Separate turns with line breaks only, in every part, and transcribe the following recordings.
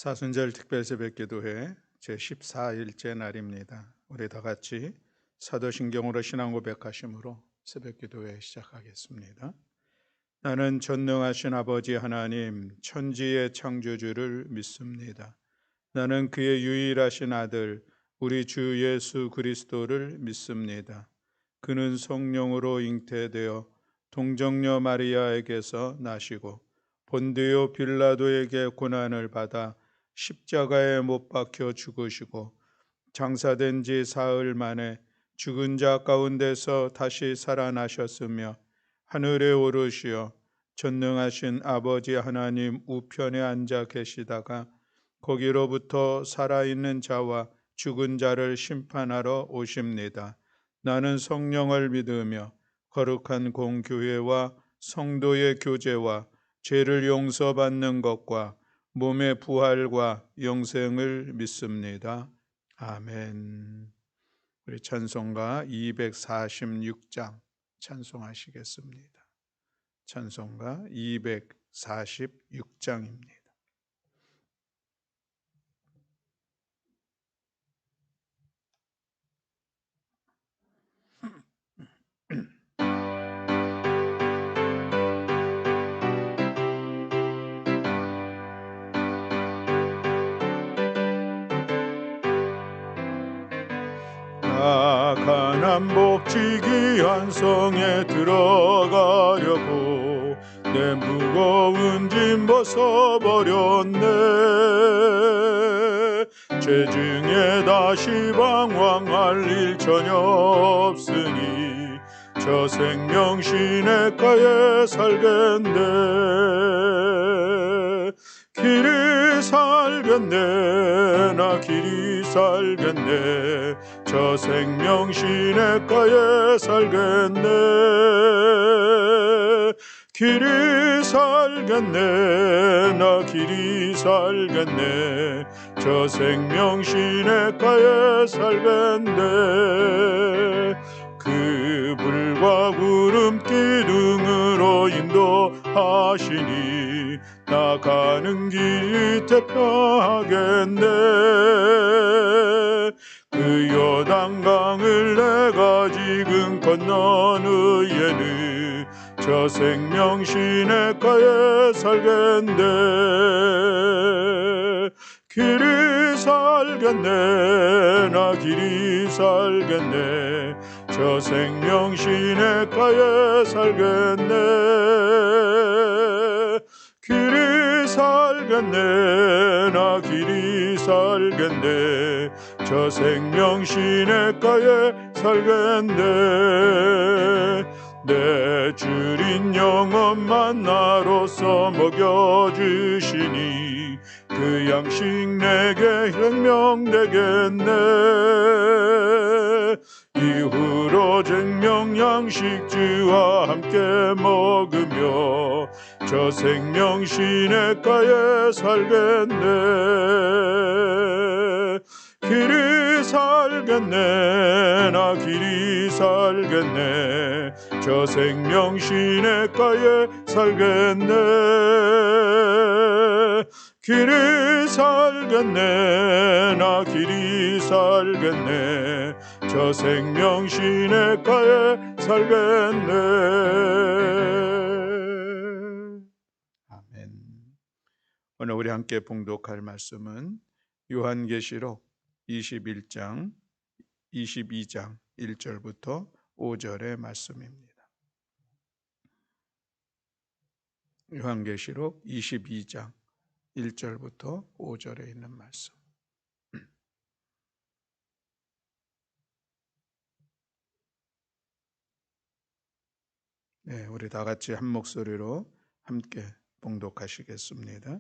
사순절 특별새벽기도회 제14일째 날입니다. 우리 다 같이 사도신경으로 신앙 고백하심으로 새벽기도회 시작하겠습니다. 나는 전능하신 아버지 하나님 천지의 창조주를 믿습니다. 나는 그의 유일하신 아들 우리 주 예수 그리스도를 믿습니다. 그는 성령으로 잉태되어 동정녀 마리아에게서 나시고 본디오 빌라도에게 고난을 받아 십자가에 못 박혀 죽으시고 장사된 지 사흘 만에 죽은 자 가운데서 다시 살아나셨으며 하늘에 오르시어 전능하신 아버지 하나님 우편에 앉아 계시다가 거기로부터 살아있는 자와 죽은 자를 심판하러 오십니다. 나는 성령을 믿으며 거룩한 공교회와 성도의 교제와 죄를 용서받는 것과 몸의 부활과 영생을 믿습니다. 아멘. 우리 찬송가 246장 찬송하시겠습니다. 찬송가 246장입니다. 가난 복지기한 성에 들어가려고 내 무거운 짐 벗어버렸네. 죄중에 다시 방황할 일 전혀 없으니 저 생명 시냇가에 살겠네. 길이 살겠네. 나 길이 살겠네. 저 생명 시냇가에 살겠네. 길이 살겠네. 나 길이 살겠네. 저 생명 시냇가에 살겠네. 그 불과 구름 기둥으로 인도하시니 나가는 길이 태평하겠네. 그 요단강을 내가 지금 건넌 후에는 저 생명 시냇가에 살겠네. 길이 살겠네. 나 길이 살겠네. 저 생명 시냇가에 살겠네. 길이 살겠네. 나 길이 살겠네. 저 생명 시냇가에 살겠네. 내 주린 영혼만 나로서 먹여주시니 그 양식 내게 혁명되겠네. 이후로 생명 양식주와 함께 먹으며 저 생명 시냇가에 살겠네. 길이 살겠네. 나 길이 살겠네. 저 생명 시냇가에 살겠네. 길이 살겠네. 나 길이 살겠네. 저 생명 시냇가에 살겠네. 아멘. 오늘 우리 함께 봉독할 말씀은 요한계시록 21장, 22장 1절부터 5절의 말씀입니다. 요한계시록 22장 1절부터 5절에 있는 말씀. 네, 우리 다 같이 한 목소리로 함께 봉독하시겠습니다.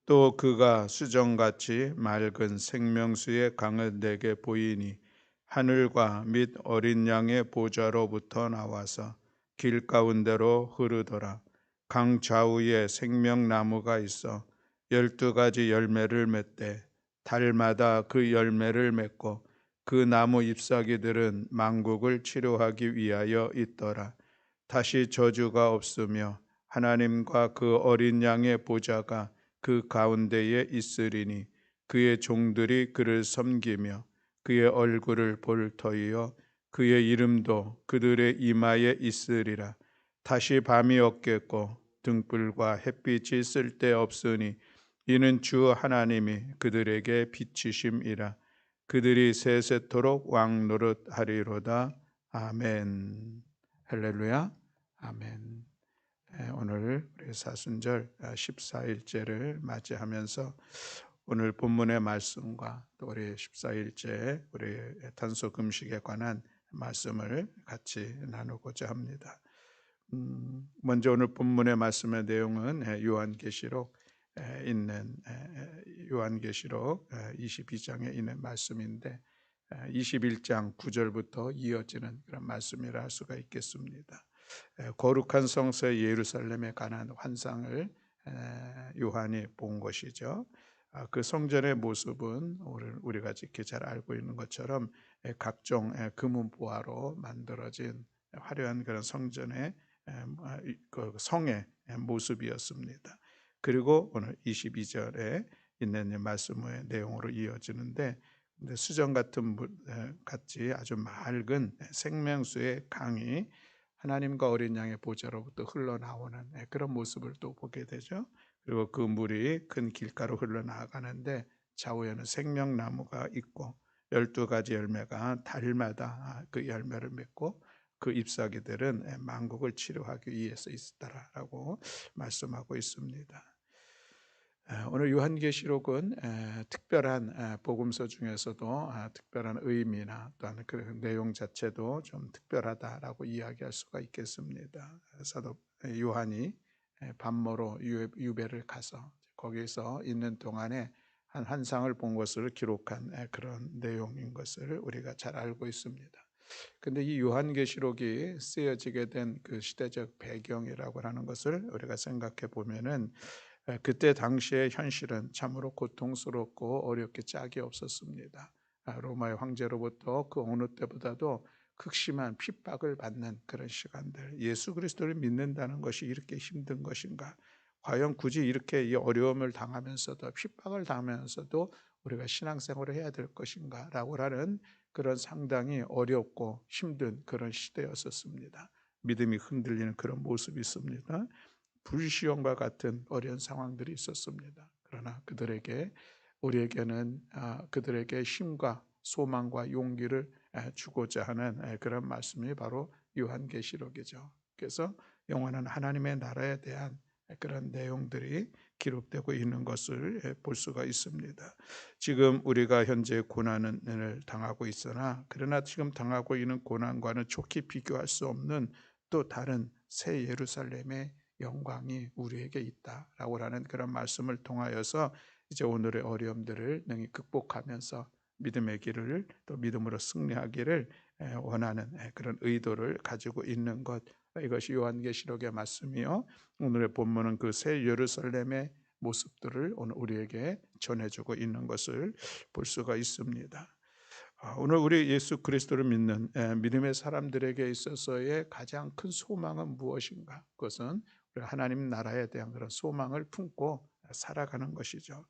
또 그가 수정같이 맑은 생명수의 강을 내게 보이니 하늘과 및 어린 양의 보좌로부터 나와서 길 가운데로 흐르더라. 강 좌우에 생명나무가 있어 12가지 열매를 맺되 달마다 그 열매를 맺고 그 나무 잎사귀들은 만국을 치료하기 위하여 있더라. 다시 저주가 없으며 하나님과 그 어린 양의 보좌가 그 가운데에 있으리니 그의 종들이 그를 섬기며 그의 얼굴을 볼 터이요 그의 이름도 그들의 이마에 있으리라. 다시 밤이 없겠고 등불과 햇빛이 쓸데없으니 이는 주 하나님이 그들에게 비치심이라. 그들이 세세토록 왕 노릇하리로다. 아멘. 할렐루야. 아멘. 오늘 우리 사순절 14일째를 맞이하면서 오늘 본문의 말씀과 또 우리 14일째 우리 단속 금식에 관한 말씀을 같이 나누고자 합니다. 먼저 오늘 본문의 말씀의 내용은 요한계시록 22장에 있는 말씀인데 21장 9절부터 이어지는 그런 말씀이라 할 수가 있겠습니다. 거룩한 성서 예루살렘에 관한 환상을 요한이 본 것이죠. 그 성전의 모습은 우리가 지금 잘 알고 있는 것처럼 각종 금은보화로 만들어진 화려한 그런 성전의 그 성의 모습이었습니다. 그리고 오늘 22절에 있는 말씀의 내용으로 이어지는데 수정 같은 같이 아주 맑은 생명수의 강이 하나님과 어린 양의 보좌로부터 흘러나오는 그런 모습을 또 보게 되죠. 그리고 그 물이 큰 길가로 흘러나가는데 좌우에는 생명나무가 있고 12가지 열매가 달마다 그 열매를 맺고 그 잎사귀들은 만국을 치료하기 위해서 있었다라고 말씀하고 있습니다. 오늘 요한계시록은 특별한 복음서 중에서도 특별한 의미나 또한 그 내용 자체도 좀 특별하다라고 이야기할 수가 있겠습니다. 사도 요한이 밤모로 유배를 가서 거기서 있는 동안에 한 환상을 본 것을 기록한 그런 내용인 것을 우리가 잘 알고 있습니다. 근데 이 요한계시록이 쓰여지게 된 그 시대적 배경이라고 하는 것을 우리가 생각해 보면은 그때 당시의 현실은 참으로 고통스럽고 어렵게 짝이 없었습니다. 로마의 황제로부터 그 어느 때보다도 극심한 핍박을 받는 그런 시간들, 예수 그리스도를 믿는다는 것이 이렇게 힘든 것인가? 과연 굳이 이렇게 이 어려움을 당하면서도 핍박을 당하면서도 우리가 신앙생활을 해야 될 것인가? 라고 하는 그런 상당히 어렵고 힘든 그런 시대였었습니다. 믿음이 흔들리는 그런 모습이 있습니다. 불시험과 같은 어려운 상황들이 있었습니다. 그러나 우리에게는 그들에게 힘과 소망과 용기를 주고자 하는 그런 말씀이 바로 요한계시록이죠. 그래서 영원한 하나님의 나라에 대한 그런 내용들이 기록되고 있는 것을 볼 수가 있습니다. 지금 우리가 현재 고난을 당하고 있으나 그러나 지금 당하고 있는 고난과는 좋게 비교할 수 없는 또 다른 새 예루살렘의 영광이 우리에게 있다라고 하는 그런 말씀을 통하여서 이제 오늘의 어려움들을 능히 극복하면서 믿음의 길을 또 믿음으로 승리하기를 원하는 그런 의도를 가지고 있는 것, 이것이 요한계시록의 말씀이요. 오늘의 본문은 그 새 예루살렘의 모습들을 오늘 우리에게 전해주고 있는 것을 볼 수가 있습니다. 오늘 우리 예수 그리스도를 믿는 믿음의 사람들에게 있어서의 가장 큰 소망은 무엇인가? 그것은 하나님 나라에 대한 그런 소망을 품고 살아가는 것이죠.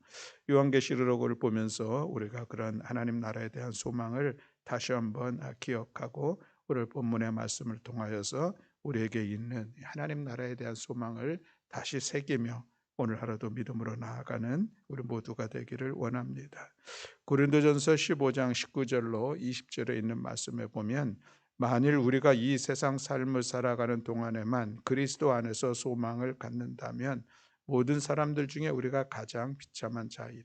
요한계시록을 보면서 우리가 그런 하나님 나라에 대한 소망을 다시 한번 기억하고 오늘 본문의 말씀을 통하여서 우리에게 있는 하나님 나라에 대한 소망을 다시 새기며 오늘 하루도 믿음으로 나아가는 우리 모두가 되기를 원합니다. 고린도전서 15장 19절로 20절에 있는 말씀에 보면 만일 우리가 이 세상 삶을 살아가는 동안에만 그리스도 안에서 소망을 갖는다면 모든 사람들 중에 우리가 가장 비참한 자이라.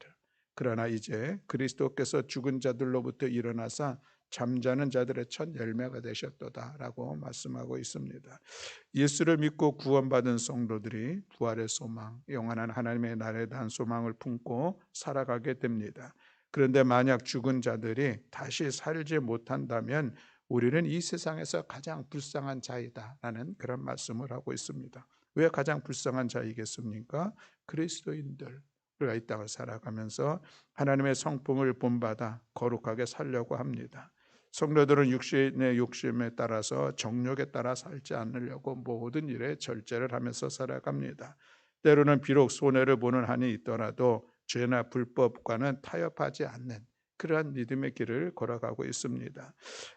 그러나 이제 그리스도께서 죽은 자들로부터 일어나사 잠자는 자들의 첫 열매가 되셨도다라고 말씀하고 있습니다. 예수를 믿고 구원받은 성도들이 부활의 소망, 영원한 하나님의 나라에 대한 소망을 품고 살아가게 됩니다. 그런데 만약 죽은 자들이 다시 살지 못한다면 우리는 이 세상에서 가장 불쌍한 자이다라는 그런 말씀을 하고 있습니다. 왜 가장 불쌍한 자이겠습니까? 그리스도인들, 우리가 이 땅을 살아가면서 하나님의 성품을 본받아 거룩하게 살려고 합니다. 성도들은 육신의 욕심에 따라서 정욕에 따라 살지 않으려고 모든 일에 절제를 하면서 살아갑니다. 때로는 비록 손해를 보는 한이 있더라도 죄나 불법과는 타협하지 않는 그러한 믿음의 길을 걸어가고 있습니다.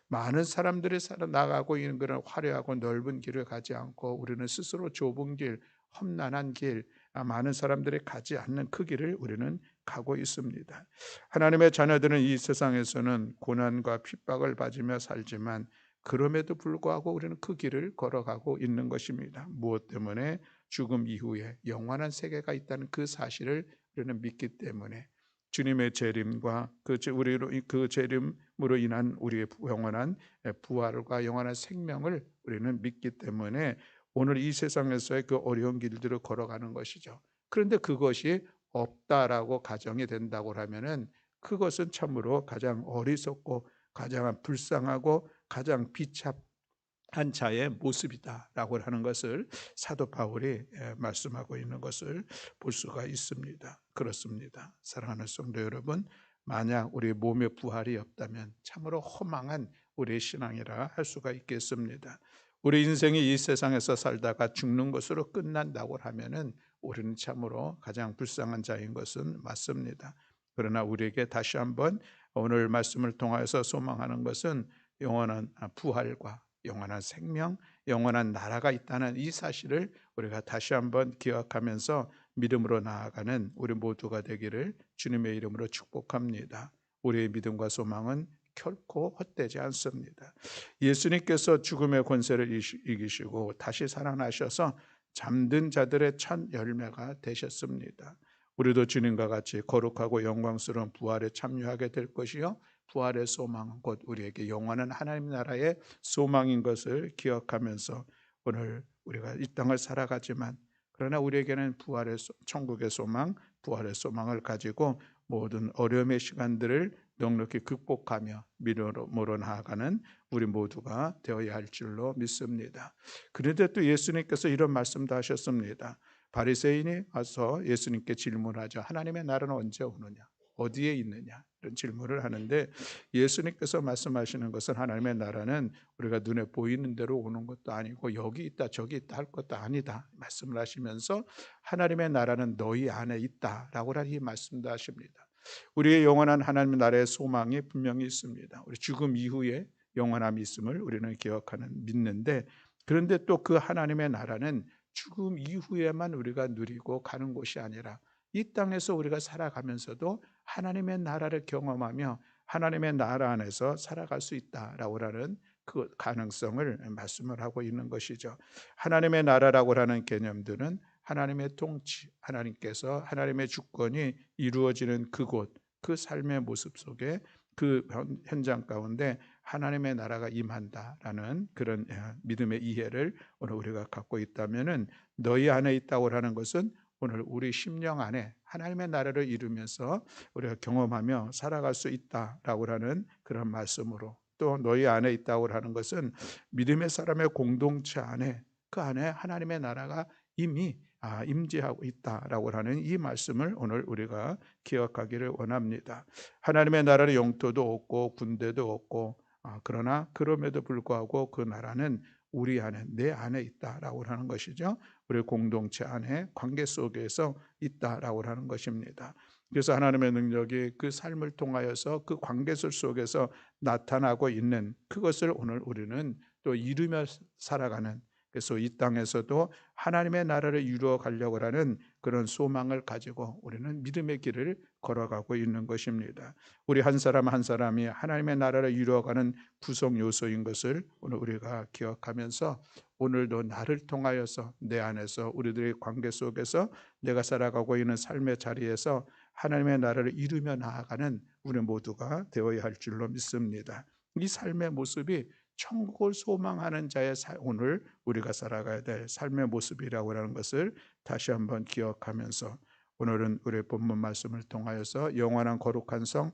많은 사람들이 살아나가고 있는 그런 화려하고 넓은 길을 가지 않고 우리는 스스로 좁은 길, 험난한 길, 많은 사람들이 가지 않는 그 길을 우리는 가고 있습니다. 하나님의 자녀들은 이 세상에서는 고난과 핍박을 받으며 살지만 그럼에도 불구하고 우리는 그 길을 걸어가고 있는 것입니다. 무엇 때문에? 죽음 이후에 영원한 세계가 있다는 그 사실을 우리는 믿기 때문에 주님의 재림과 그 재림으로 인한 우리의 영원한 부활과 영원한 생명을 우리는 믿기 때문에 오늘 이 세상에서의 그 어려운 길들을 걸어가는 것이죠. 그런데 그것이 없다라고 가정이 된다고 하면은 그것은 참으로 가장 어리석고 가장 불쌍하고 가장 비참한 자의 모습이다라고 하는 것을 사도 바울이 말씀하고 있는 것을 볼 수가 있습니다. 그렇습니다. 사랑하는 성도 여러분, 만약 우리 몸의 부활이 없다면 참으로 허망한 우리의 신앙이라 할 수가 있겠습니다. 우리 인생이 이 세상에서 살다가 죽는 것으로 끝난다고 하면은 우리는 참으로 가장 불쌍한 자인 것은 맞습니다. 그러나 우리에게 다시 한번 오늘 말씀을 통하여서 소망하는 것은 영원한 부활과 영원한 생명, 영원한 나라가 있다는 이 사실을 우리가 다시 한번 기억하면서 믿음으로 나아가는 우리 모두가 되기를 주님의 이름으로 축복합니다. 우리의 믿음과 소망은 결코 헛되지 않습니다. 예수님께서 죽음의 권세를 이기시고 다시 살아나셔서 잠든 자들의 첫 열매가 되셨습니다. 우리도 주님과 같이 거룩하고 영광스러운 부활에 참여하게 될 것이요 부활의 소망은 곧 우리에게 영원한 하나님 나라의 소망인 것을 기억하면서 오늘 우리가 이 땅을 살아가지만 그러나 우리에게는 부활의 천국의 소망, 부활의 소망을 가지고 모든 어려움의 시간들을 넉넉히 극복하며 믿음으로 나아가는 우리 모두가 되어야 할 줄로 믿습니다. 그런데 또 예수님께서 이런 말씀도 하셨습니다. 바리새인이 와서 예수님께 질문하죠. 하나님의 나라는 언제 오느냐? 어디에 있느냐? 이런 질문을 하는데 예수님께서 말씀하시는 것은 하나님의 나라는 우리가 눈에 보이는 대로 오는 것도 아니고 여기 있다 저기 있다 할 것도 아니다 말씀을 하시면서 하나님의 나라는 너희 안에 있다라고 이 말씀도 하십니다. 우리의 영원한 하나님의 나라의 소망이 분명히 있습니다. 우리 죽음 이후에 영원함이 있음을 우리는 기억하는 믿는데 그런데 또 그 하나님의 나라는 죽음 이후에만 우리가 누리고 가는 곳이 아니라 이 땅에서 우리가 살아가면서도 하나님의 나라를 경험하며 하나님의 나라 안에서 살아갈 수 있다라고 하는 그 가능성을 말씀을 하고 있는 것이죠. 하나님의 나라라고 하는 개념들은 하나님의 통치, 하나님께서 하나님의 주권이 이루어지는 그곳, 그 삶의 모습 속에 그 현장 가운데 하나님의 나라가 임한다라는 그런 믿음의 이해를 오늘 우리가 갖고 있다면은 너희 안에 있다고 하는 것은 오늘 우리 심령 안에 하나님의 나라를 이루면서 우리가 경험하며 살아갈 수 있다라고 하는 그런 말씀으로 또 너희 안에 있다고 하는 것은 믿음의 사람의 공동체 안에 그 안에 하나님의 나라가 이미 임재하고 있다라고 하는 이 말씀을 오늘 우리가 기억하기를 원합니다. 하나님의 나라의 영토도 없고 군대도 없고 그러나 그럼에도 불구하고 그 나라는 우리 안에 내 안에 있다라고 하는 것이죠. 우리 공동체 안에 관계 속에서 있다라고 하는 것입니다. 그래서 하나님의 능력이 그 삶을 통하여서 그 관계들 속에서 나타나고 있는 그것을 오늘 우리는 또 이루며 살아가는 그래서 이 땅에서도 하나님의 나라를 이루어 가려고 하는 그런 소망을 가지고 우리는 믿음의 길을 걸어가고 있는 것입니다. 우리 한 사람 한 사람이 하나님의 나라를 이루어가는 구성 요소인 것을 오늘 우리가 기억하면서 오늘도 나를 통하여서 내 안에서 우리들의 관계 속에서 내가 살아가고 있는 삶의 자리에서 하나님의 나라를 이루며 나아가는 우리 모두가 되어야 할 줄로 믿습니다. 이 삶의 모습이 천국을 소망하는 자의 오늘 우리가 살아가야 될 삶의 모습이라고 하는 것을 다시 한번 기억하면서 오늘은 우리의 본문 말씀을 통하여서 영원한 거룩한 성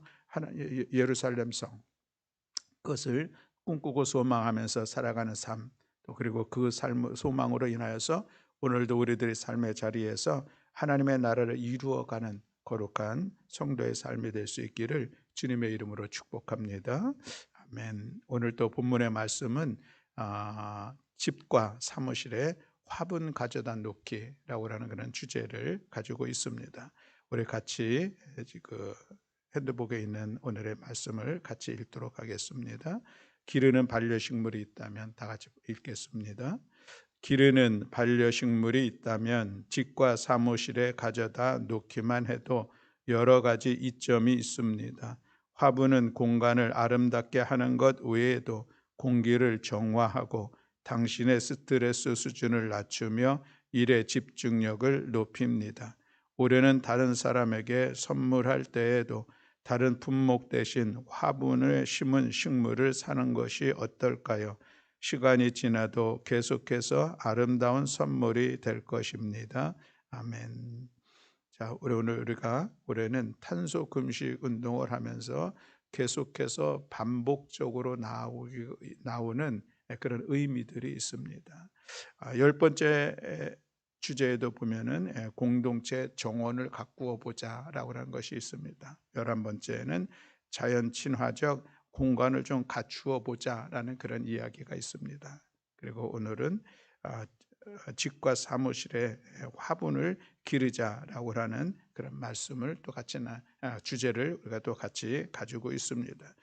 예루살렘 성 그것을 꿈꾸고 소망하면서 살아가는 삶 또 그리고 그 삶 소망으로 인하여서 오늘도 우리들의 삶의 자리에서 하나님의 나라를 이루어가는 거룩한 성도의 삶이 될 수 있기를 주님의 이름으로 축복합니다. 아멘. 오늘 또 본문의 말씀은 집과 사무실에 화분 가져다 놓기라고 하는 그런 주제를 가지고 있습니다. 우리 같이 그 핸드북에 있는 오늘의 말씀을 같이 읽도록 하겠습니다. 기르는 반려식물이 있다면 다 같이 읽겠습니다. 기르는 반려식물이 있다면 집과 사무실에 가져다 놓기만 해도 여러 가지 이점이 있습니다. 화분은 공간을 아름답게 하는 것 외에도 공기를 정화하고 당신의 스트레스 수준을 낮추며 일의 집중력을 높입니다. 올해는 다른 사람에게 선물할 때에도 다른 품목 대신 화분을 심은 식물을 사는 것이 어떨까요? 시간이 지나도 계속해서 아름다운 선물이 될 것입니다. 아멘. 자, 오늘 우리가 올해는 탄소 금식 운동을 하면서 계속해서 반복적으로 나오는 그런 의미들이 있습니다. 10번째 주제에도 보면은 공동체 정원을 가꾸어 보자라고 하는 것이 있습니다. 11번째는 자연 친화적 공간을 좀 갖추어 보자라는 그런 이야기가 있습니다. 그리고 오늘은 집과 사무실에 화분을 기르자라고 하는 그런 말씀을 또 같이 주제를 우리가 또 같이 가지고 있습니다.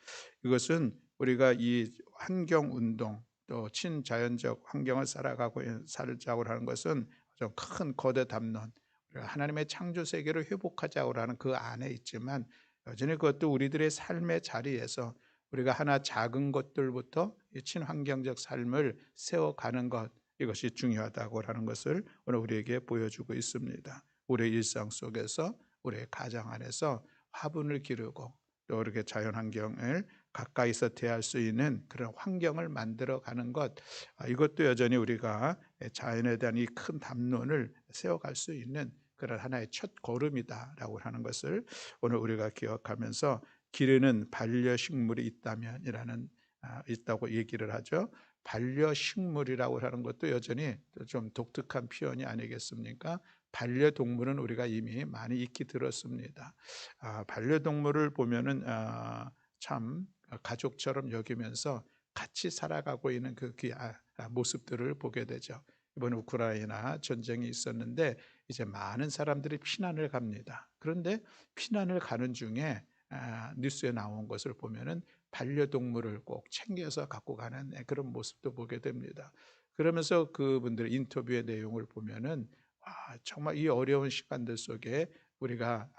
이것은 우리가 이 환경 운동 또 친자연적 환경을 살자고 하는 것은 좀 큰 거대 담론, 우리가 하나님의 창조 세계를 회복하자고 하는 그 안에 있지만 여전히 그것도 우리들의 삶의 자리에서 우리가 하나 작은 것들부터 친환경적 삶을 세워가는 것, 이것이 중요하다고 하는 것을 오늘 우리에게 보여주고 있습니다. 우리의 일상 속에서 우리의 가정 안에서 화분을 기르고 또 이렇게 자연환경을 가까이서 대할 수 있는 그런 환경을 만들어가는 것, 이것도 여전히 우리가 자연에 대한 이 큰 담론을 세워갈 수 있는 그런 하나의 첫 걸음이다라고 하는 것을 오늘 우리가 기억하면서 기르는 반려식물이 있다고 얘기를 하죠. 반려식물이라고 하는 것도 여전히 좀 독특한 표현이 아니겠습니까? 반려동물은 우리가 이미 많이 익히 들었습니다. 반려동물을 보면은 참 가족처럼 여기면서 같이 살아가고 있는 그 모습들을 보게 되죠. 이번 우크라이나 전쟁이 있었는데 이제 많은 사람들이 피난을 갑니다. 그런데 피난을 가는 중에 뉴스에 나온 것을 보면은 반려동물을 꼭 챙겨서 갖고 가는 그런 모습도 보게 됩니다. 그러면서 그분들 인터뷰의 내용을 보면은 정말 이 어려운 시간들 속에 우리가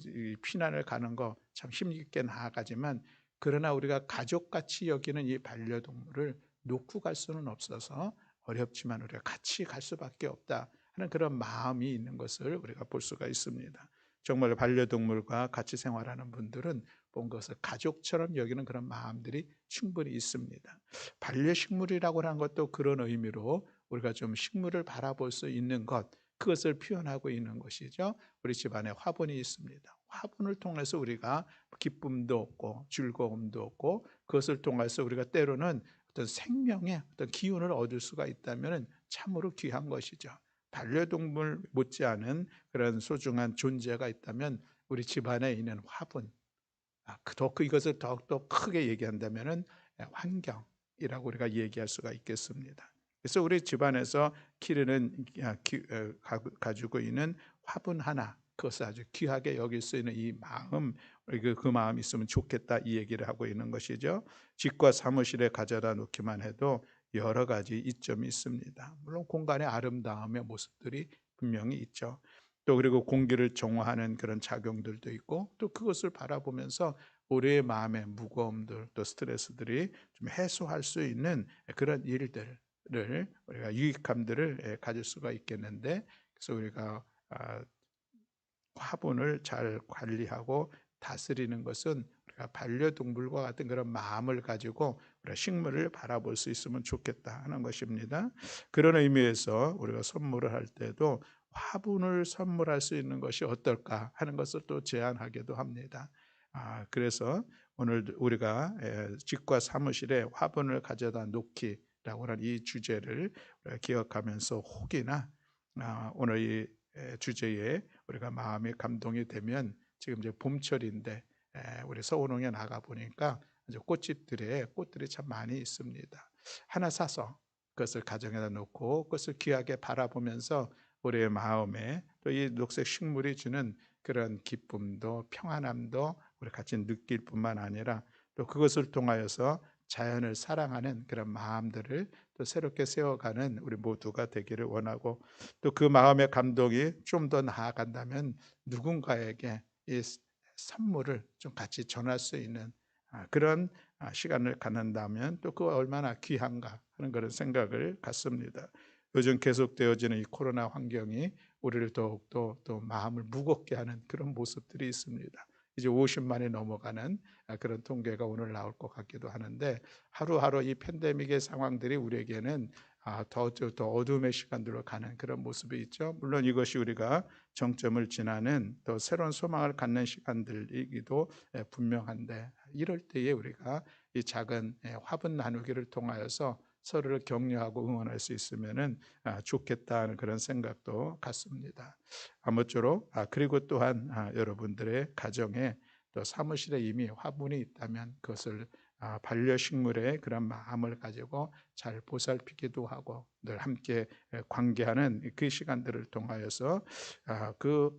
이 피난을 가는 거 참 힘있게 나아가지만 그러나 우리가 가족같이 여기는 이 반려동물을 놓고 갈 수는 없어서 어렵지만 우리가 같이 갈 수밖에 없다 하는 그런 마음이 있는 것을 우리가 볼 수가 있습니다. 정말 반려동물과 같이 생활하는 분들은 본 것을 가족처럼 여기는 그런 마음들이 충분히 있습니다. 반려식물이라고 하는 것도 그런 의미로 우리가 좀 식물을 바라볼 수 있는 것, 그것을 표현하고 있는 것이죠. 우리 집안에 화분이 있습니다. 화분을 통해서 우리가 기쁨도 얻고 즐거움도 얻고 그것을 통해서 우리가 때로는 어떤 생명의 어떤 기운을 얻을 수가 있다면 참으로 귀한 것이죠. 반려동물 못지않은 그런 소중한 존재가 있다면 우리 집안에 있는 화분, 이것을 더욱더 크게 얘기한다면 환경이라고 우리가 얘기할 수가 있겠습니다. 그래서 우리 집안에서 가지고 있는 화분 하나, 그것을 아주 귀하게 여길 수 있는 이 마음, 그 마음이 있으면 좋겠다, 이 얘기를 하고 있는 것이죠. 집과 사무실에 가져다 놓기만 해도 여러 가지 이점이 있습니다. 물론 공간의 아름다움의 모습들이 분명히 있죠. 또 그리고 공기를 정화하는 그런 작용들도 있고, 또 그것을 바라보면서 우리의 마음의 무거움들, 또 스트레스들이 좀 해소할 수 있는 그런 일들을, 우리가 유익함들을 가질 수가 있겠는데, 그래서 우리가 화분을 잘 관리하고 다스리는 것은 우리가 반려동물과 같은 그런 마음을 가지고 우리가 식물을 바라볼 수 있으면 좋겠다 하는 것입니다. 그런 의미에서 우리가 선물을 할 때도 화분을 선물할 수 있는 것이 어떨까 하는 것을 또 제안하기도 합니다. 그래서 오늘 우리가 집과 사무실에 화분을 가져다 놓기라고 하는 이 주제를 기억하면서 혹이나 오늘 이 주제에 우리가 마음의 감동이 되면, 지금 이제 봄철인데 우리 서운홍에 나가 보니까 꽃집들에 꽃들이 참 많이 있습니다. 하나 사서 그것을 가정에다 놓고 그것을 귀하게 바라보면서 우리의 마음에 또 이 녹색 식물이 주는 그런 기쁨도 평안함도 우리 같이 느낄 뿐만 아니라 또 그것을 통하여서 자연을 사랑하는 그런 마음들을 또 새롭게 세워가는 우리 모두가 되기를 원하고, 또 그 마음의 감동이 좀 더 나아간다면 누군가에게 이 선물을 좀 같이 전할 수 있는 그런 시간을 갖는다면 또 그 얼마나 귀한가 하는 그런 생각을 갖습니다. 요즘 계속되어지는 이 코로나 환경이 우리를 더욱더 또 마음을 무겁게 하는 그런 모습들이 있습니다. 이제 50만이 넘어가는 그런 통계가 오늘 나올 것 같기도 하는데, 하루하루 이 팬데믹의 상황들이 우리에게는 더 어두움의 시간들로 가는 그런 모습이 있죠. 물론 이것이 우리가 정점을 지나는 또 새로운 소망을 갖는 시간들이기도 분명한데, 이럴 때에 우리가 이 작은 화분 나누기를 통하여서 서로를 격려하고 응원할 수 있으면은 좋겠다는 그런 생각도 갖습니다. 아무쪼록 그리고 또한 여러분들의 가정에 또 사무실에 이미 화분이 있다면 그것을 반려식물의 그런 마음을 가지고 잘 보살피기도 하고 늘 함께 관계하는 그 시간들을 통하여서 그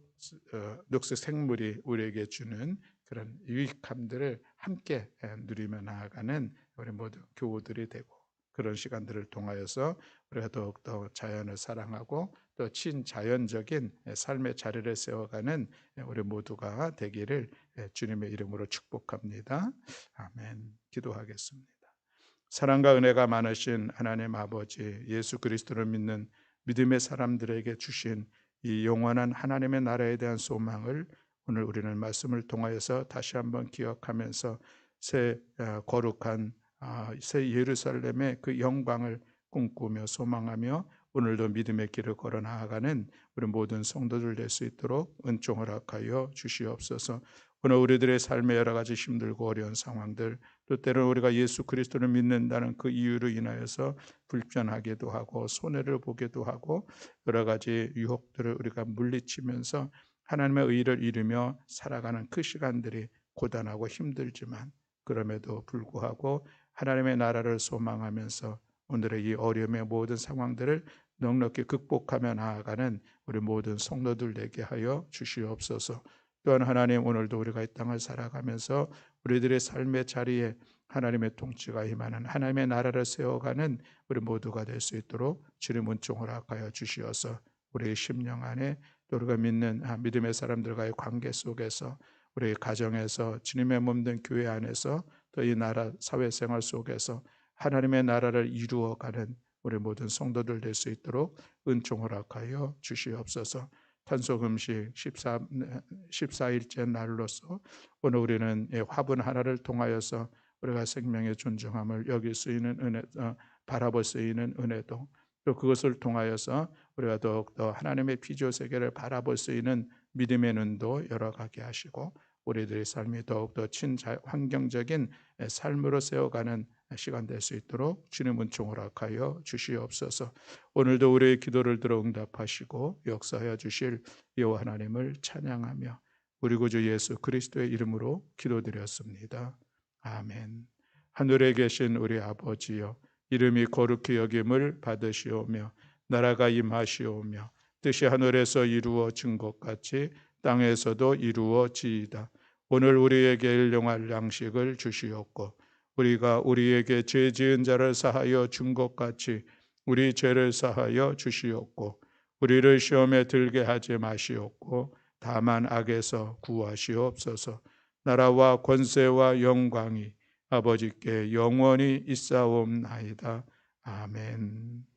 녹색 생물이 우리에게 주는 그런 유익함들을 함께 누리며 나아가는 우리 모두 교우들이 되고, 그런 시간들을 통하여서 우리가 더욱더 자연을 사랑하고 또 친자연적인 삶의 자리를 세워가는 우리 모두가 되기를 주님의 이름으로 축복합니다. 아멘. 기도하겠습니다. 사랑과 은혜가 많으신 하나님 아버지, 예수 그리스도를 믿는 믿음의 사람들에게 주신 이 영원한 하나님의 나라에 대한 소망을 오늘 우리는 말씀을 통하여서 다시 한번 기억하면서 새 거룩한 새 예루살렘의 그 영광을 꿈꾸며 소망하며 오늘도 믿음의 길을 걸어 나아가는 우리 모든 성도들 될 수 있도록 은총 허락하여 주시옵소서. 오늘 우리들의 삶의 여러 가지 힘들고 어려운 상황들, 또 때로는 우리가 예수 그리스도를 믿는다는 그 이유로 인하여서 불편하기도 하고 손해를 보기도 하고 여러 가지 유혹들을 우리가 물리치면서 하나님의 의를 이루며 살아가는 그 시간들이 고단하고 힘들지만, 그럼에도 불구하고 하나님의 나라를 소망하면서 오늘의 이 어려움의 모든 상황들을 넉넉히 극복하며 나아가는 우리 모든 성도들 되게 하여 주시옵소서. 또한 하나님, 오늘도 우리가 이 땅을 살아가면서 우리들의 삶의 자리에 하나님의 통치가 임하는 하나님의 나라를 세워가는 우리 모두가 될 수 있도록 주님 은총 허락하여 주시어서 우리의 심령 안에 또 우리가 믿는 믿음의 사람들과의 관계 속에서 우리 가정에서 주님의 몸된 교회 안에서 또 이 나라 사회생활 속에서 하나님의 나라를 이루어가는 우리 모든 성도들 될 수 있도록 은총 허락하여 주시옵소서. 탄소금식 14일째 날로서 오늘 우리는 화분 하나를 통하여서 우리가 생명의 존중함을 여길 수 있는 은혜, 바라볼 수 있는 은혜도, 또 그것을 통하여서 우리가 더욱더 하나님의 피조 세계를 바라볼 수 있는 믿음의 눈도 열어가게 하시고 우리들의 삶이 더욱더 친환경적인 삶으로 세워가는 시간 될 수 있도록 주님 은총 허락하여 주시옵소서. 오늘도 우리의 기도를 들어 응답하시고 역사하여 주실 여호와 하나님을 찬양하며 우리 구주 예수 그리스도의 이름으로 기도드렸습니다. 아멘. 하늘에 계신 우리 아버지여, 이름이 거룩히 여김을 받으시오며 나라가 임하시오며 뜻이 하늘에서 이루어진 것 같이 땅에서도 이루어지이다. 오늘 우리에게 일용할 양식을 주시옵고 우리가 우리에게 죄 지은 자를 사하여 준 것 같이 우리 죄를 사하여 주시옵고 우리를 시험에 들게 하지 마시옵고 다만 악에서 구하시옵소서. 나라와 권세와 영광이 아버지께 영원히 있사옵나이다. 아멘.